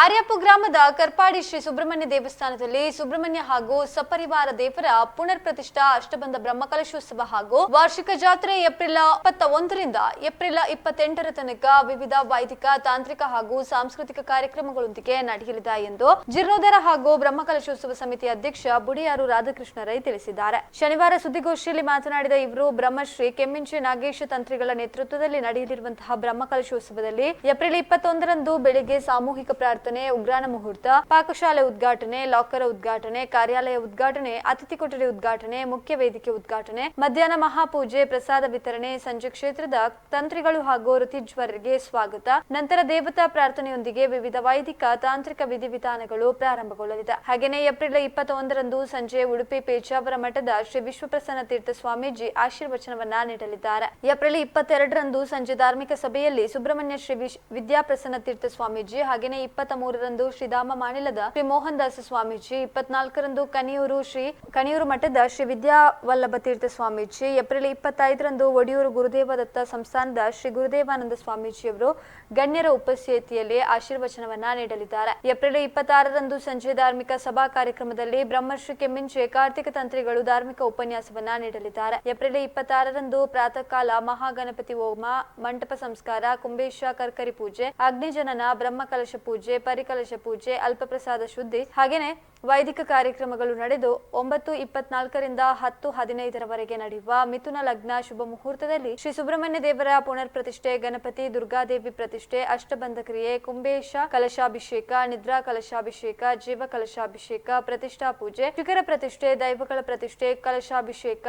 ಆರ್ಯಾಪು ಗ್ರಾಮದ ಕರ್ಪಾಡಿ ಶ್ರೀ ಸುಬ್ರಹ್ಮಣ್ಯ ದೇವಸ್ಥಾನದಲ್ಲಿ ಸುಬ್ರಹ್ಮಣ್ಯ ಹಾಗೂ ಸಪರಿವಾರ ದೇವರ ಪುನರ್ ಪ್ರತಿಷ್ಠಾ ಅಷ್ಟಬಂಧ ಬ್ರಹ್ಮಕಲಶೋತ್ಸವ ಹಾಗೂ ವಾರ್ಷಿಕ ಜಾತ್ರೆ ಏಪ್ರಿಲ್ 21ರಿಂದ ಏಪ್ರಿಲ್ 28ರ ತನಕ ವಿವಿಧ ವೈದಿಕ ತಾಂತ್ರಿಕ ಹಾಗೂ ಸಾಂಸ್ಕೃತಿಕ ಕಾರ್ಯಕ್ರಮಗಳೊಂದಿಗೆ ನಡೆಯಲಿದೆ ಎಂದು ಜೀರ್ಣೋದ್ಧಾರ ಹಾಗೂ ಬ್ರಹ್ಮಕಲಶೋತ್ಸವ ಸಮಿತಿ ಅಧ್ಯಕ್ಷ ಬುಡಿಯಾರು ರಾಧಾಕೃಷ್ಣ ರೈ ತಿಳಿಸಿದ್ದಾರೆ. ಶನಿವಾರ ಸುದ್ದಿಗೋಷ್ಠಿಯಲ್ಲಿ ಮಾತನಾಡಿದ ಇವರು ಬ್ರಹ್ಮಶ್ರೀ ಕೆಮ್ಮಿಂಚೆ ನಾಗೇಶ ತಂತ್ರಿಗಳ ನೇತೃತ್ವದಲ್ಲಿ ನಡೆಯಲಿರುವಂತಹ ಬ್ರಹ್ಮಕಲಶೋತ್ಸವದಲ್ಲಿ ಏಪ್ರಿಲ್ 21ರಂದು ಬೆಳಿಗ್ಗೆ ಸಾಮೂಹಿಕ ಪ್ರಾರ್ಥನೆ, ಉಗ್ರಾಣ ಮುಹೂರ್ತ, ಪಾಕಶಾಲೆ ಉದ್ಘಾಟನೆ, ಲಾಕರ್ ಉದ್ಘಾಟನೆ, ಕಾರ್ಯಾಲಯ ಉದ್ಘಾಟನೆ, ಅತಿಥಿ ಕೊಠಡಿ ಉದ್ಘಾಟನೆ, ಮುಖ್ಯ ವೇದಿಕೆ ಉದ್ಘಾಟನೆ, ಮಧ್ಯಾಹ್ನ ಮಹಾಪೂಜೆ, ಪ್ರಸಾದ ವಿತರಣೆ, ಸಂಜೆ ಕ್ಷೇತ್ರದ ತಂತ್ರಿಗಳು ಹಾಗೂ ಋತಿಜ್ವರರಿಗೆ ಸ್ವಾಗತ, ನಂತರ ದೇವತಾ ಪ್ರಾರ್ಥನೆಯೊಂದಿಗೆ ವಿವಿಧ ವೈದಿಕ ತಾಂತ್ರಿಕ ವಿಧಿವಿಧಾನಗಳು ಪ್ರಾರಂಭಗೊಳ್ಳಲಿದೆ. ಹಾಗೆಯೇ ಏಪ್ರಿಲ್ 21ರಂದು ಸಂಜೆ ಉಡುಪಿ ಪೇಜಾವರ ಮಠದ ಶ್ರೀ ವಿಶ್ವಪ್ರಸನ್ನ ತೀರ್ಥ ಸ್ವಾಮೀಜಿ ಆಶೀರ್ವಚನವನ್ನ ನೀಡಲಿದ್ದಾರೆ. ಏಪ್ರಿಲ್ 22ರಂದು ಸಂಜೆ ಧಾರ್ಮಿಕ ಸಭೆಯಲ್ಲಿ ಸುಬ್ರಹ್ಮಣ್ಯ ಶ್ರೀ ವಿದ್ಯಾಪ್ರಸನ್ನ ತೀರ್ಥ ಸ್ವಾಮೀಜಿ, ಹಾಗೆಯೇ 23ರಂದು ಶ್ರೀಧಾಮ ಮಾಣಿಲದ ಶ್ರೀ ಮೋಹನ್ ದಾಸ ಸ್ವಾಮೀಜಿ, 24ರಂದು ಕಣಿಯೂರು ಮಠದ ಶ್ರೀ ವಿದ್ಯಾವಲ್ಲಭ ತೀರ್ಥ ಸ್ವಾಮೀಜಿ, ಏಪ್ರಿಲ್ 25ರಂದು ಒಡಿಯೂರು ಗುರುದೇವ ದತ್ತ ಸಂಸ್ಥಾನದ ಶ್ರೀ ಗುರುದೇವಾನಂದ ಸ್ವಾಮೀಜಿಯವರು ಗಣ್ಯರ ಉಪಸ್ಥಿತಿಯಲ್ಲಿ ಆಶೀರ್ವಚನವನ್ನ ನೀಡಲಿದ್ದಾರೆ. ಏಪ್ರಿಲ್ 26ರಂದು ಸಂಜೆ ಧಾರ್ಮಿಕ ಸಭಾ ಕಾರ್ಯಕ್ರಮದಲ್ಲಿ ಬ್ರಹ್ಮಶ್ರೀ ಕೆಮ್ಮಿಂಚೆ ಕಾರ್ತಿಕ ತಂತ್ರಿಗಳು ಧಾರ್ಮಿಕ ಉಪನ್ಯಾಸವನ್ನ ನೀಡಲಿದ್ದಾರೆ. ಏಪ್ರಿಲ್ 26ರಂದು ಪ್ರಾತಃ ಕಾಲ ಮಹಾಗಣಪತಿ ಹೋಮ, ಮಂಟಪ ಸಂಸ್ಕಾರ, ಕುಂಬೇಶ ಕರ್ಕರಿ ಪೂಜೆ, ಅಗ್ನಿಜನನ, ಬ್ರಹ್ಮಕಲಶ ಪೂಜೆ, ಪರಿಕಲಶ ಪೂಜೆ, ಅಲ್ಪಪ್ರಸಾದ ಶುದ್ಧಿ ಹಾಗೇನೆ ವೈದಿಕ ಕಾರ್ಯಕ್ರಮಗಳು ನಡೆದು 9:24ರಿಂದ 10:15ರವರೆಗೆ ನಡೆಯುವ ಮಿಥುನ ಲಗ್ನ ಶುಭ ಮುಹೂರ್ತದಲ್ಲಿ ಶ್ರೀ ಸುಬ್ರಹ್ಮಣ್ಯ ದೇವರ ಪುನರ್ ಪ್ರತಿಷ್ಠೆ, ಗಣಪತಿ ದುರ್ಗಾದೇವಿ ಪ್ರತಿಷ್ಠೆ, ಅಷ್ಟಬಂಧ ಕ್ರಿಯೆ, ಕುಂಬೇಶ ಕಲಶಾಭಿಷೇಕ, ನಿದ್ರಾ ಕಲಶಾಭಿಷೇಕ, ಜೀವ ಕಲಶಾಭಿಷೇಕ, ಪ್ರತಿಷ್ಠಾ ಪೂಜೆ, ಶಿಖರ ಪ್ರತಿಷ್ಠೆ, ದೈವಗಳ ಪ್ರತಿಷ್ಠೆ, ಕಲಶಾಭಿಷೇಕ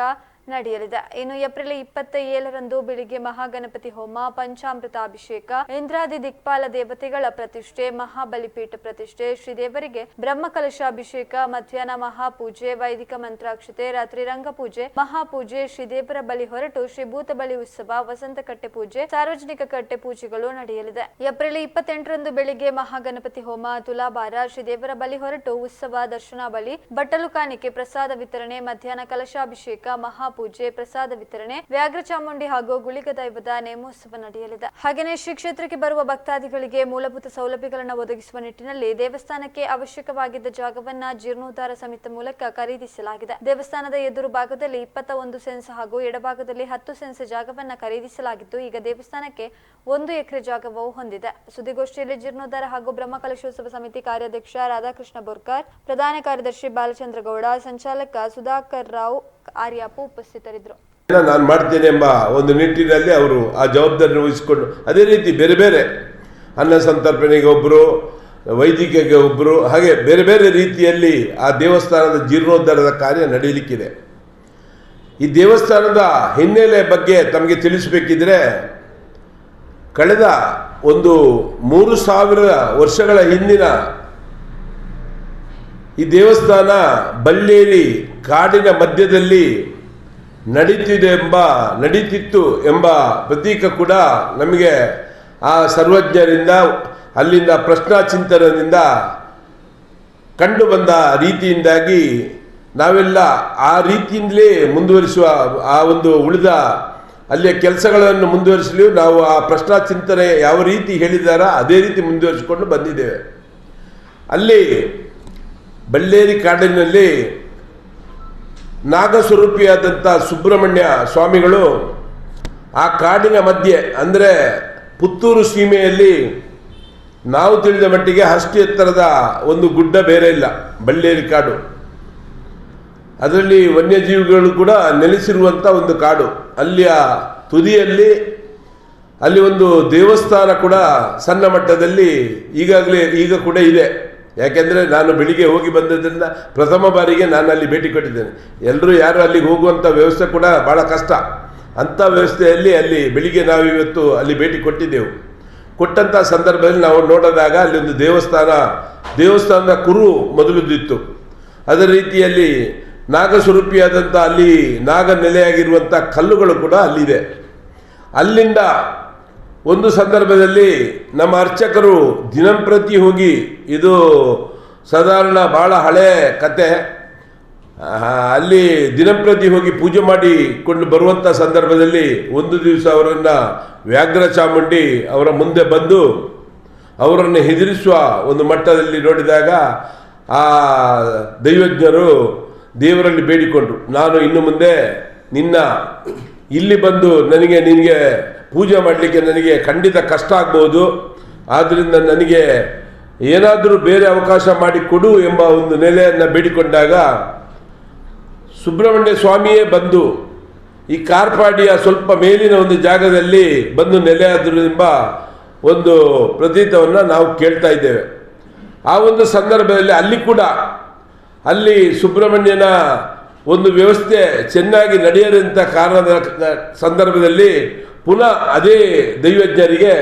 ನಡೆಯಲಿದೆ. ಇನ್ನು ಏಪ್ರಿಲ್ 27ರಂದು ಬೆಳಿಗ್ಗೆ ಮಹಾಗಣಪತಿ ಹೋಮ, ಪಂಚಾಮೃತಾಭಿಷೇಕ, ಇಂದ್ರಾದಿ ದಿಕ್ಪಾಲ ದೇವತೆಗಳ ಪ್ರತಿಷ್ಠೆ, ಮಹಾಬಲಿಪೀಠ ಪ್ರತಿಷ್ಠೆ, ಶ್ರೀದೇವರಿಗೆ ಬ್ರಹ್ಮಕಲಶಾಭಿಷೇಕ, ಮಧ್ಯಾಹ್ನ ಮಹಾಪೂಜೆ, ವೈದಿಕ ಮಂತ್ರಾಕ್ಷತೆ, ರಾತ್ರಿ ರಂಗಪೂಜೆ, ಮಹಾಪೂಜೆ, ಶ್ರೀದೇವರ ಬಲಿ ಹೊರಟು ಶ್ರೀಭೂತ ಬಲಿ ಉತ್ಸವ, ವಸಂತ ಕಟ್ಟೆ ಪೂಜೆ, ಸಾರ್ವಜನಿಕ ಕಟ್ಟೆ ಪೂಜೆಗಳು ನಡೆಯಲಿದೆ. ಏಪ್ರಿಲ್ 28ರಂದು ಬೆಳಿಗ್ಗೆ ಮಹಾಗಣಪತಿ ಹೋಮ, ತುಲಾಭಾರ, ಶ್ರೀದೇವರ ಬಲಿ ಹೊರಟು ಉತ್ಸವ, ದರ್ಶನ ಬಲಿ, ಬಟ್ಟಲು ಕಾಣಿಕೆ, ಪ್ರಸಾದ ವಿತರಣೆ, ಮಧ್ಯಾಹ್ನ ಕಲಶಾಭಿಷೇಕ, ಮಹಾಪೂಜೆ, ಪ್ರಸಾದ ವಿತರಣೆ, ವ್ಯಾಘ್ರ ಚಾಮುಂಡಿ ಹಾಗೂ ಗುಳಿಗ ದೈವದ ನೇಮೋತ್ಸವ ನಡೆಯಲಿದೆ. ಹಾಗೆಯೇ ಶ್ರೀ ಕ್ಷೇತ್ರಕ್ಕೆ ಬರುವ ಭಕ್ತಾದಿಗಳಿಗೆ ಮೂಲಭೂತ ಸೌಲಭ್ಯಗಳನ್ನು ಒದಗಿಸುವ ನಿಟ್ಟಿನಲ್ಲಿ ದೇವಸ್ಥಾನಕ್ಕೆ ಅವಶ್ಯಕವಾಗಿದ್ದ ಜಾಗವನ್ನ ಜೀರ್ಣೋದ್ಧಾರ ಸಮಿತಿ ಮೂಲಕ ಖರೀದಿಸಲಾಗಿದೆ. ದೇವಸ್ಥಾನದ ಎದುರು ಭಾಗದಲ್ಲಿ 21 ಸೆನ್ಸ್ ಹಾಗೂ ಎಡಭಾಗದಲ್ಲಿ 10 ಸೆನ್ಸ್ ಜಾಗವನ್ನ ಖರೀದಿಸಲಾಗಿದ್ದು, ಈಗ ದೇವಸ್ಥಾನಕ್ಕೆ 1 ಎಕರೆ ಜಾಗವು ಹೊಂದಿದೆ. ಸುದ್ದಿಗೋಷ್ಠಿಯಲ್ಲಿ ಜೀರ್ಣೋದ್ಧಾರ ಹಾಗೂ ಬ್ರಹ್ಮಕಲಶೋತ್ಸವ ಸಮಿತಿ ಕಾರ್ಯಾಧ್ಯಕ್ಷ ರಾಧಾಕೃಷ್ಣ ಬೋರ್ಕರ್, ಪ್ರಧಾನ ಕಾರ್ಯದರ್ಶಿ ಬಾಲಚಂದ್ರಗೌಡ, ಸಂಚಾಲಕ ಸುಧಾಕರ್ ರಾವ್ ಆರ್ಯಾಪು ಉಪಸ್ಥಿತರಿದ್ದರು. ನಾನು ಮಾಡ್ತೇನೆ ಎಂಬ ಒಂದು ನಿಟ್ಟಿನಲ್ಲಿ ಅವರು ಆ ಜವಾಬ್ದಾರಿ ವಹಿಸಿಕೊಂಡು, ಅದೇ ರೀತಿ ಬೇರೆ ಬೇರೆ ಅನ್ನ ಸಂತರ್ಪಣೆಗೆ ಒಬ್ಬರು, ವೈದಿಕಗೆ ಒಬ್ಬರು, ಹಾಗೆ ಬೇರೆ ಬೇರೆ ರೀತಿಯಲ್ಲಿ ಆ ದೇವಸ್ಥಾನದ ಜೀರ್ಣೋದ್ಧಾರದ ಕಾರ್ಯ ನಡೆಯಲಿಕ್ಕಿದೆ. ಈ ದೇವಸ್ಥಾನದ ಹಿನ್ನೆಲೆ ಬಗ್ಗೆ ತಮಗೆ ತಿಳಿಸಬೇಕಿದ್ರೆ, ಕಳೆದ ಒಂದು 3000 ವರ್ಷಗಳ ಹಿಂದಿನ ಈ ದೇವಸ್ಥಾನ ಬಳ್ಳೇರಿ ಕಾಡಿನ ಮಧ್ಯದಲ್ಲಿ ನಡೀತಿತ್ತು ಎಂಬ ಪ್ರತೀಕ ಕೂಡ ನಮಗೆ ಆ ಸರ್ವಜ್ಞರಿಂದ, ಅಲ್ಲಿಂದ ಪ್ರಶ್ನಾ ಚಿಂತನದಿಂದ ಕಂಡು ಬಂದ ರೀತಿಯಿಂದಾಗಿ ನಾವೆಲ್ಲ ಆ ರೀತಿಯಿಂದಲೇ ಮುಂದುವರಿಸುವ, ಆ ಒಂದು ಉಳಿದ ಅಲ್ಲಿಯ ಕೆಲಸಗಳನ್ನು ಮುಂದುವರಿಸಲು ನಾವು ಆ ಪ್ರಶ್ನಾ ಚಿಂತನೆ ಯಾವ ರೀತಿ ಹೇಳಿದಾರೋ ಅದೇ ರೀತಿ ಮುಂದುವರಿಸಿಕೊಂಡು ಬಂದಿದ್ದೇವೆ. ಅಲ್ಲಿ ಬಳ್ಳೇರಿ ಕಾಡಿನಲ್ಲಿ ನಾಗಸ್ವರೂಪಿಯಾದಂಥ ಸುಬ್ರಹ್ಮಣ್ಯ ಸ್ವಾಮಿಗಳು ಆ ಕಾಡಿನ ಮಧ್ಯೆ, ಅಂದರೆ ಪುತ್ತೂರು ಸೀಮೆಯಲ್ಲಿ ನಾವು ತಿಳಿದ ಮಟ್ಟಿಗೆ ಅಷ್ಟು ಎತ್ತರದ ಒಂದು ಗುಡ್ಡ ಬೇರೆ ಇಲ್ಲ, ಬಳ್ಳೇರಿ ಕಾಡು. ಅದರಲ್ಲಿ ವನ್ಯಜೀವಿಗಳು ಕೂಡ ನೆಲೆಸಿರುವಂಥ ಒಂದು ಕಾಡು. ಅಲ್ಲಿಯ ತುದಿಯಲ್ಲಿ ಅಲ್ಲಿ ಒಂದು ದೇವಸ್ಥಾನ ಕೂಡ ಸಣ್ಣ ಮಟ್ಟದಲ್ಲಿ ಈಗ ಕೂಡ ಇದೆ. ಯಾಕೆಂದರೆ ನಾನು ಬೆಳಿಗ್ಗೆ ಹೋಗಿ ಬಂದದ್ರಿಂದ ಪ್ರಥಮ ಬಾರಿಗೆ ನಾನು ಅಲ್ಲಿ ಭೇಟಿ ಕೊಟ್ಟಿದ್ದೇನೆ. ಎಲ್ಲರೂ ಯಾರು ಅಲ್ಲಿಗೆ ಹೋಗುವಂಥ ವ್ಯವಸ್ಥೆ ಕೂಡ ಭಾಳ ಕಷ್ಟ. ಅಂಥ ವ್ಯವಸ್ಥೆಯಲ್ಲಿ ಅಲ್ಲಿ ಬೆಳಿಗ್ಗೆ ನಾವು ಇವತ್ತು ಅಲ್ಲಿ ಭೇಟಿ ಕೊಟ್ಟಿದ್ದೆವು. ಕೊಟ್ಟಂಥ ಸಂದರ್ಭದಲ್ಲಿ ನಾವು ನೋಡಿದಾಗ ಅಲ್ಲಿ ಒಂದು ದೇವಸ್ಥಾನದ ಕುರು ಮೊದಲುದಿತ್ತು. ಅದರ ರೀತಿಯಲ್ಲಿ ನಾಗಸ್ವರೂಪಿಯಾದಂಥ ಅಲ್ಲಿ ನಾಗ ನೆಲೆಯಾಗಿರುವಂಥ ಕಲ್ಲುಗಳು ಕೂಡ ಅಲ್ಲಿದೆ. ಅಲ್ಲಿಂದ ಒಂದು ಸಂದರ್ಭದಲ್ಲಿ ನಮ್ಮ ಅರ್ಚಕರು ದಿನಂಪ್ರತಿ ಹೋಗಿ, ಇದು ಸಾಧಾರಣ ಭಾಳ ಹಳೆ ಕತೆ, ಅಲ್ಲಿ ದಿನಂಪ್ರತಿ ಹೋಗಿ ಪೂಜೆ ಮಾಡಿಕೊಂಡು ಬರುವಂಥ ಸಂದರ್ಭದಲ್ಲಿ ಒಂದು ದಿವಸ ಅವರನ್ನು ವ್ಯಾಘ್ರ ಚಾಮುಂಡಿ ಅವರ ಮುಂದೆ ಬಂದು ಅವರನ್ನು ಹೆದರಿಸುವ ಒಂದು ಮಟ್ಟದಲ್ಲಿ ನೋಡಿದಾಗ ಆ ದೈವಜ್ಞರು ದೇವರಲ್ಲಿ ಬೇಡಿಕೊಂಡ್ರು, ನಾನು ಇನ್ನು ಮುಂದೆ ನಿನ್ನ ಇಲ್ಲಿ ಬಂದು ನಿನಗೆ ಪೂಜೆ ಮಾಡಲಿಕ್ಕೆ ನನಗೆ ಖಂಡಿತ ಕಷ್ಟ ಆಗ್ಬೋದು, ಆದ್ದರಿಂದ ನನಗೆ ಏನಾದರೂ ಬೇರೆ ಅವಕಾಶ ಮಾಡಿಕೊಡು ಎಂಬ ಒಂದು ನೆಲೆಯನ್ನು ಬೇಡಿಕೊಂಡಾಗ ಸುಬ್ರಹ್ಮಣ್ಯ ಸ್ವಾಮಿಯೇ ಬಂದು ಈ ಕಾರ್ಪಾಡಿಯ ಸ್ವಲ್ಪ ಮೇಲಿನ ಒಂದು ಜಾಗದಲ್ಲಿ ಬಂದು ನೆಲೆಯಾದರು ಎಂಬ ಒಂದು ಪ್ರತೀತವನ್ನು ನಾವು ಕೇಳ್ತಾ ಇದ್ದೇವೆ. ಆ ಒಂದು ಸಂದರ್ಭದಲ್ಲಿ ಅಲ್ಲಿ ಸುಬ್ರಹ್ಮಣ್ಯನ ಒಂದು ವ್ಯವಸ್ಥೆ ಚೆನ್ನಾಗಿ ನಡೆಯದಂಥ ಕಾರಣದ ಸಂದರ್ಭದಲ್ಲಿ ಪುನಃ ಅದೇ ದೈವಜ್ಞರಿಗೆ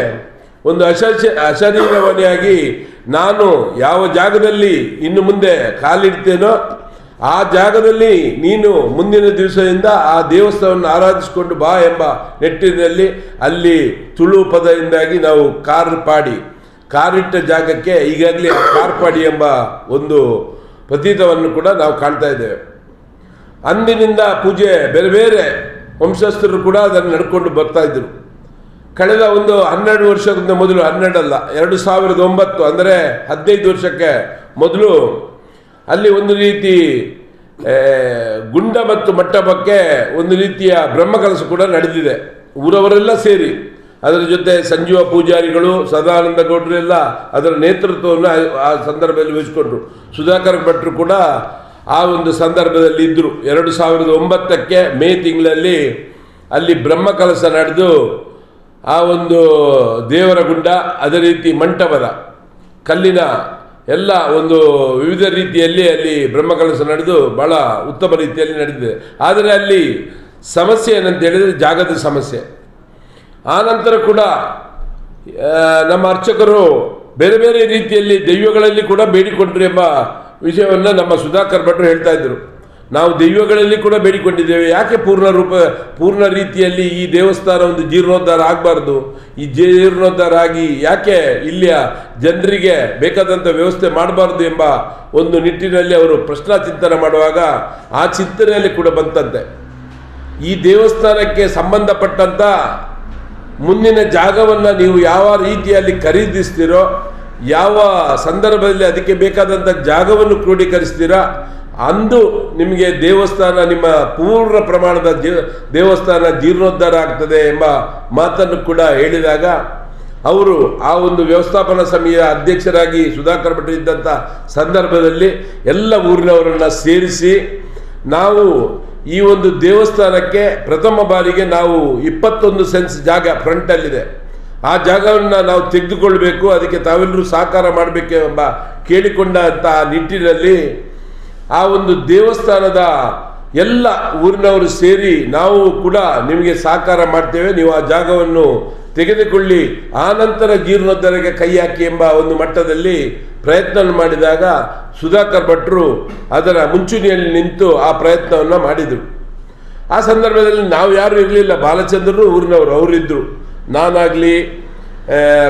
ಒಂದು ಅಶರೀರವನೆಯಾಗಿ ನಾನು ಯಾವ ಜಾಗದಲ್ಲಿ ಇನ್ನು ಮುಂದೆ ಕಾಲಿಡ್ತೇನೋ ಆ ಜಾಗದಲ್ಲಿ ನೀನು ಮುಂದಿನ ದಿವಸದಿಂದ ಆ ದೇವಸ್ಥಾನವನ್ನು ಆರಾಧಿಸಿಕೊಂಡು ಬಾ ಎಂಬ ನಿಟ್ಟಿನಲ್ಲಿ ಅಲ್ಲಿ ತುಳು ಪದದಿಂದಾಗಿ ನಾವು ಕಾರಿಟ್ಟ ಜಾಗಕ್ಕೆ ಈಗಾಗಲೇ ಕಾರ್ಪಾಡಿ ಎಂಬ ಒಂದು ಪ್ರತೀತವನ್ನು ಕೂಡ ನಾವು ಕಾಣ್ತಾ ಇದ್ದೇವೆ. ಅಂದಿನಿಂದ ಪೂಜೆ ಬೇರೆ ಬೇರೆ ವಂಶಸ್ಥರು ಕೂಡ ಅದನ್ನು ನಡ್ಕೊಂಡು ಬರ್ತಾ ಇದ್ದರು. ಕಳೆದ ಒಂದು 12 ವರ್ಷಕ್ಕಿಂತ ಮೊದಲು, 12 ಅಲ್ಲ 2009 ಅಂದರೆ 15 ವರ್ಷಕ್ಕೆ ಮೊದಲು ಅಲ್ಲಿ ಒಂದು ರೀತಿ ಗುಂಡ ಮತ್ತು ಮಂಟಪಕ್ಕೆ ಒಂದು ರೀತಿಯ ಬ್ರಹ್ಮಕಲಶ ಕೂಡ ನಡೆದಿದೆ. ಊರವರೆಲ್ಲ ಸೇರಿ ಅದರ ಜೊತೆ ಸಂಜೀವ ಪೂಜಾರಿಗಳು, ಸದಾನಂದ ಗೌಡರು ಎಲ್ಲ ಅದರ ನೇತೃತ್ವವನ್ನು ಆ ಸಂದರ್ಭದಲ್ಲಿ ವಹಿಸಿಕೊಂಡ್ರು. ಸುಧಾಕರ್ ಭಟ್ರು ಕೂಡ ಆ ಒಂದು ಸಂದರ್ಭದಲ್ಲಿ ಇದ್ದರು. 2009ಕ್ಕೆ ಮೇ ತಿಂಗಳಲ್ಲಿ ಅಲ್ಲಿ ಬ್ರಹ್ಮಕಲಶ ನಡೆದು ಆ ಒಂದು ದೇವರ ಗುಂಡ, ಅದೇ ರೀತಿ ಮಂಟಪದ ಕಲ್ಲಿನ ಎಲ್ಲ ಒಂದು ವಿವಿಧ ರೀತಿಯಲ್ಲಿ ಅಲ್ಲಿ ಬ್ರಹ್ಮಕಲಶ ನಡೆದು ಬಹಳ ಉತ್ತಮ ರೀತಿಯಲ್ಲಿ ನಡೆದಿದೆ. ಆದರೆ ಅಲ್ಲಿ ಸಮಸ್ಯೆ ಏನಂತ ಹೇಳಿದರೆ ಜಾಗದ ಸಮಸ್ಯೆ. ಆ ನಂತರ ಕೂಡ ನಮ್ಮ ಅರ್ಚಕರು ಬೇರೆ ಬೇರೆ ರೀತಿಯಲ್ಲಿ ದೈವಗಳಲ್ಲಿ ಕೂಡ ಬೇಡಿಕೊಂಡ್ರು ಎಂಬ ವಿಷಯವನ್ನು ನಮ್ಮ ಸುಧಾಕರ್ ಭಟ್ರು ಹೇಳ್ತಾ ಇದ್ದರು. ನಾವು ದೈವಗಳಲ್ಲಿ ಕೂಡ ಬೇಡಿಕೊಂಡಿದ್ದೇವೆ, ಯಾಕೆ ಪೂರ್ಣ ರೀತಿಯಲ್ಲಿ ಈ ದೇವಸ್ಥಾನ ಒಂದು ಜೀರ್ಣೋದ್ಧಾರ ಆಗಬಾರ್ದು, ಈ ಜೀರ್ಣೋದ್ಧಾರ ಆಗಿ ಯಾಕೆ ಇಲ್ಲಿಯ ಜನರಿಗೆ ಬೇಕಾದಂಥ ವ್ಯವಸ್ಥೆ ಮಾಡಬಾರ್ದು ಎಂಬ ಒಂದು ನಿಟ್ಟಿನಲ್ಲಿ ಅವರು ಪ್ರಶ್ನಾ ಚಿಂತನೆ ಮಾಡುವಾಗ ಆ ಚಿಂತನೆಯಲ್ಲಿ ಕೂಡ ಬಂತಂತೆ, ಈ ದೇವಸ್ಥಾನಕ್ಕೆ ಸಂಬಂಧಪಟ್ಟಂಥ ಮುಂದಿನ ಜಾಗವನ್ನು ನೀವು ಯಾವ ರೀತಿಯಲ್ಲಿ ಖರೀದಿಸ್ತೀರೋ, ಯಾವ ಸಂದರ್ಭದಲ್ಲಿ ಅದಕ್ಕೆ ಬೇಕಾದಂಥ ಜಾಗವನ್ನು ಕ್ರೋಢೀಕರಿಸ್ತೀರಾ, ಅಂದು ನಿಮಗೆ ದೇವಸ್ಥಾನ, ನಿಮ್ಮ ಪೂರ್ಣ ಪ್ರಮಾಣದ ದೇವಸ್ಥಾನ ಜೀರ್ಣೋದ್ಧಾರ ಆಗ್ತದೆ ಎಂಬ ಮಾತನ್ನು ಕೂಡ ಹೇಳಿದಾಗ ಅವರು ಆ ಒಂದು ವ್ಯವಸ್ಥಾಪನಾ ಸಮಿತಿಯ ಅಧ್ಯಕ್ಷರಾಗಿ ಸುಧಾಕರ್ ಭಟ್ರು ಇದ್ದಂಥ ಸಂದರ್ಭದಲ್ಲಿ ಎಲ್ಲ ಊರಿನವರನ್ನು ಸೇರಿಸಿ ನಾವು ಈ ಒಂದು ದೇವಸ್ಥಾನಕ್ಕೆ ಪ್ರಥಮ ಬಾರಿಗೆ ನಾವು 21 ಸೆನ್ಸ್ ಜಾಗ ಫ್ರಂಟಲ್ಲಿದೆ, ಆ ಜಾಗವನ್ನು ನಾವು ತೆಗೆದುಕೊಳ್ಬೇಕು, ಅದಕ್ಕೆ ತಾವೆಲ್ಲರೂ ಸಹಕಾರ ಮಾಡಬೇಕು ಎಂಬ ಕೇಳಿಕೊಂಡಂಥ ನಿಟ್ಟಿನಲ್ಲಿ ಆ ಒಂದು ದೇವಸ್ಥಾನದ ಎಲ್ಲ ಊರಿನವರು ಸೇರಿ ನಾವು ಕೂಡ ನಿಮಗೆ ಸಹಕಾರ ಮಾಡ್ತೇವೆ, ನೀವು ಆ ಜಾಗವನ್ನು ತೆಗೆದುಕೊಳ್ಳಿ, ಆ ನಂತರ ಜೀರ್ಣೋದ್ಧಾರಕ್ಕೆ ಕೈ ಹಾಕಿ ಎಂಬ ಒಂದು ಮಟ್ಟದಲ್ಲಿ ಪ್ರಯತ್ನ ಮಾಡಿದಾಗ ಸುಧಾಕರ್ ಭಟ್ರು ಅದರ ಮುಂಚೂಣಿಯಲ್ಲಿ ನಿಂತು ಆ ಪ್ರಯತ್ನವನ್ನು ಮಾಡಿದರು. ಆ ಸಂದರ್ಭದಲ್ಲಿ ನಾವು ಯಾರು ಇರಲಿಲ್ಲ, ಬಾಲಚಂದ್ರರು ಊರಿನವರು ಅವರಿದ್ದರು, ನಾನಾಗಲಿ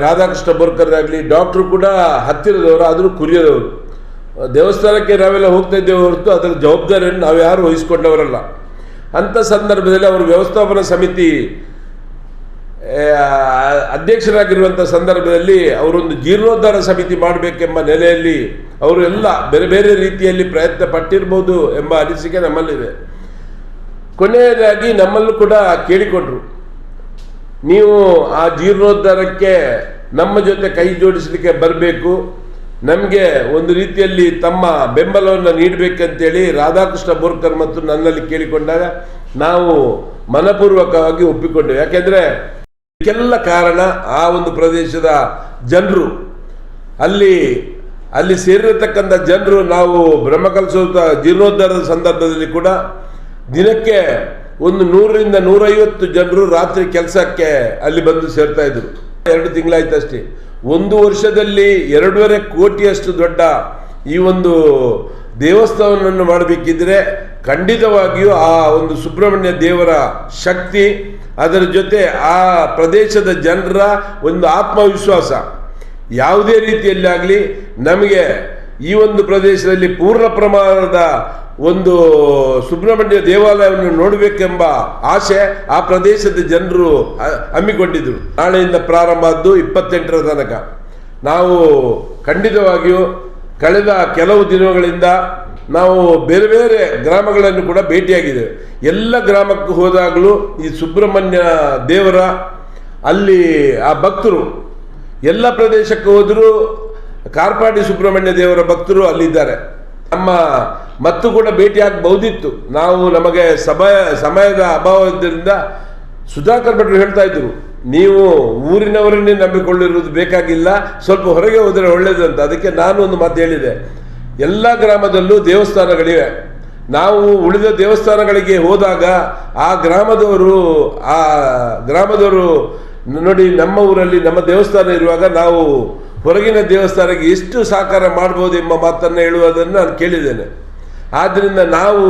ರಾಧಾಕೃಷ್ಣ ಬೋರ್ಕರ್ನಾಗಲಿ, ಡಾಕ್ಟ್ರು ಕೂಡ ಹತ್ತಿರದವರು, ಆದರೂ ಕುರಿಯದವರು. ದೇವಸ್ಥಾನಕ್ಕೆ ನಾವೆಲ್ಲ ಹೋಗ್ತಾ ಇದ್ದೇವೆ ಹೊರತು ಅದರ ಜವಾಬ್ದಾರಿಯನ್ನು ನಾವು ಯಾರು ವಹಿಸ್ಕೊಂಡವರಲ್ಲ. ಅಂಥ ಸಂದರ್ಭದಲ್ಲಿ ಅವರು ವ್ಯವಸ್ಥಾಪನಾ ಸಮಿತಿ ಅಧ್ಯಕ್ಷರಾಗಿರುವಂಥ ಸಂದರ್ಭದಲ್ಲಿ ಅವರೊಂದು ಜೀರ್ಣೋದ್ಧಾರ ಸಮಿತಿ ಮಾಡಬೇಕೆಂಬ ನೆಲೆಯಲ್ಲಿ ಅವರು ಎಲ್ಲ ಬೇರೆ ಬೇರೆ ರೀತಿಯಲ್ಲಿ ಪ್ರಯತ್ನ ಪಟ್ಟಿರ್ಬೋದು ಎಂಬ ಅನಿಸಿಕೆ ನಮ್ಮಲ್ಲಿದೆ. ಕೊನೆಯದಾಗಿ ನಮ್ಮಲ್ಲೂ ಕೂಡ ಕೇಳಿಕೊಂಡ್ರು, ನೀವು ಆ ಜೀರ್ಣೋದ್ಧಾರಕ್ಕೆ ನಮ್ಮ ಜೊತೆ ಕೈ ಜೋಡಿಸಲಿಕ್ಕೆ ಬರಬೇಕು, ನಮಗೆ ಒಂದು ರೀತಿಯಲ್ಲಿ ತಮ್ಮ ಬೆಂಬಲವನ್ನು ನೀಡಬೇಕಂತೇಳಿ ರಾಧಾಕೃಷ್ಣ ಬೋರ್ಕರ್ ಮತ್ತು ನನ್ನಲ್ಲಿ ಕೇಳಿಕೊಂಡಾಗ ನಾವು ಮನಪೂರ್ವಕವಾಗಿ ಒಪ್ಪಿಕೊಂಡೆವು. ಯಾಕೆಂದರೆ ಇದಕ್ಕೆಲ್ಲ ಕಾರಣ ಆ ಒಂದು ಪ್ರದೇಶದ ಜನರು, ಅಲ್ಲಿ ಸೇರಿರತಕ್ಕಂಥ ಜನರು ನಾವು ಬ್ರಹ್ಮಕಲಶೋತ್ಸವ ಜೀರ್ಣೋದ್ಧಾರದ ಸಂದರ್ಭದಲ್ಲಿ ಕೂಡ ದಿನಕ್ಕೆ ಒಂದು 100ರಿಂದ 150 ಜನರು ರಾತ್ರಿ ಕೆಲಸಕ್ಕೆ ಅಲ್ಲಿ ಬಂದು ಸೇರ್ತಾ ಇದ್ರು. 2 ತಿಂಗಳಾಯ್ತಷ್ಟೇ. 1 ವರ್ಷದಲ್ಲಿ 2.5 ಕೋಟಿಯಷ್ಟು ದೊಡ್ಡ ಈ ಒಂದು ದೇವಸ್ಥಾನವನ್ನು ಮಾಡಬೇಕಿದ್ರೆ ಖಂಡಿತವಾಗಿಯೂ ಆ ಒಂದು ಸುಬ್ರಹ್ಮಣ್ಯ ದೇವರ ಶಕ್ತಿ, ಅದರ ಜೊತೆ ಆ ಪ್ರದೇಶದ ಜನರ ಒಂದು ಆತ್ಮವಿಶ್ವಾಸ, ಯಾವುದೇ ರೀತಿಯಲ್ಲಿ ಆಗಲಿ ನಮಗೆ ಈ ಒಂದು ಪ್ರದೇಶದಲ್ಲಿ ಪೂರ್ಣ ಪ್ರಮಾಣದ ಒಂದು ಸುಬ್ರಹ್ಮಣ್ಯ ದೇವಾಲಯವನ್ನು ನೋಡಬೇಕೆಂಬ ಆಸೆ ಆ ಪ್ರದೇಶದ ಜನರು ಹಮ್ಮಿಕೊಂಡಿದ್ದರು. ನಾಳೆಯಿಂದ ಪ್ರಾರಂಭ ಆದ್ದು 28ರ ತನಕ. ನಾವು ಖಂಡಿತವಾಗಿಯೂ ಕಳೆದ ಕೆಲವು ದಿನಗಳಿಂದ ನಾವು ಬೇರೆ ಬೇರೆ ಗ್ರಾಮಗಳನ್ನು ಕೂಡ ಭೇಟಿಯಾಗಿದ್ದೇವೆ. ಎಲ್ಲ ಗ್ರಾಮಕ್ಕೆ ಹೋದಾಗಲೂ ಈ ಸುಬ್ರಹ್ಮಣ್ಯ ದೇವರ ಅಲ್ಲಿ ಆ ಭಕ್ತರು ಎಲ್ಲ ಪ್ರದೇಶಕ್ಕೆ ಹೋದರೂ ಕಾರ್ಪಾಡಿ ಸುಬ್ರಹ್ಮಣ್ಯ ದೇವರ ಭಕ್ತರು ಅಲ್ಲಿದ್ದಾರೆ. ನಮ್ಮ ಮತ್ತು ಕೂಡ ಭೇಟಿಯಾಗಬಹುದಿತ್ತು, ನಾವು ನಮಗೆ ಸಮಯದ ಅಭಾವದಿಂದ ಸುಧಾಕರ್ ಭಟ್ರು ಹೇಳ್ತಾ ಇದ್ರು, ನೀವು ಊರಿನವರನ್ನೇ ನಂಬಿಕೊಳ್ಳಿರುವುದು ಬೇಕಾಗಿಲ್ಲ, ಸ್ವಲ್ಪ ಹೊರಗೆ ಹೋದರೆ ಒಳ್ಳೆಯದು ಅಂತ. ಅದಕ್ಕೆ ನಾನು ಒಂದು ಮಾತು ಹೇಳಿದೆ, ಎಲ್ಲ ಗ್ರಾಮದಲ್ಲೂ ದೇವಸ್ಥಾನಗಳಿವೆ. ನಾವು ಉಳಿದ ದೇವಸ್ಥಾನಗಳಿಗೆ ಹೋದಾಗ ಆ ಗ್ರಾಮದವರು ನೋಡಿ, ನಮ್ಮ ಊರಲ್ಲಿ ನಮ್ಮ ದೇವಸ್ಥಾನ ಇರುವಾಗ ನಾವು ಹೊರಗಿನ ದೇವಸ್ಥಾನಕ್ಕೆ ಎಷ್ಟು ಸಹಕಾರ ಮಾಡ್ಬೋದು ಎಂಬ ಮಾತನ್ನು ಹೇಳುವುದನ್ನು ನಾನು ಕೇಳಿದ್ದೇನೆ. ಆದ್ದರಿಂದ ನಾವು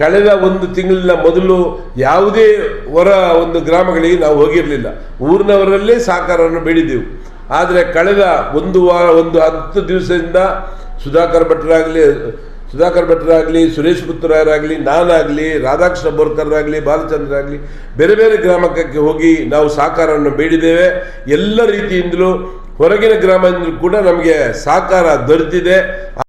ಕಳೆದ ಒಂದು ತಿಂಗಳಿನ ಮೊದಲು ಯಾವುದೇ ಒಂದು ಗ್ರಾಮಗಳಿಗೆ ನಾವು ಹೋಗಿರಲಿಲ್ಲ, ಊರಿನವರಲ್ಲೇ ಸಹಕಾರವನ್ನು ಬೇಡಿದೆವು. ಆದರೆ ಕಳೆದ ಒಂದು 10 ದಿವಸದಿಂದ ಸುಧಾಕರ್ ಭಟ್ರಾಗಲಿ, ಸುರೇಶ್ ಪುತ್ರರಾಗಲಿ, ನಾನಾಗಲಿ, ರಾಧಾಕೃಷ್ಣ ಬೋರ್ಕರ್ರಾಗಲಿ, ಬಾಲಚಂದ್ರ ಆಗಲಿ, ಬೇರೆ ಬೇರೆ ಗ್ರಾಮಕ್ಕೆ ಹೋಗಿ ನಾವು ಸಹಕಾರವನ್ನು ಬೇಡಿದ್ದೇವೆ. ಎಲ್ಲ ರೀತಿಯಿಂದಲೂ ಹೊರಗಿನ ಗ್ರಾಮದಿಂದಲೂ ಕೂಡ ನಮಗೆ ಸಹಕಾರ ದೊರೆತಿದೆ.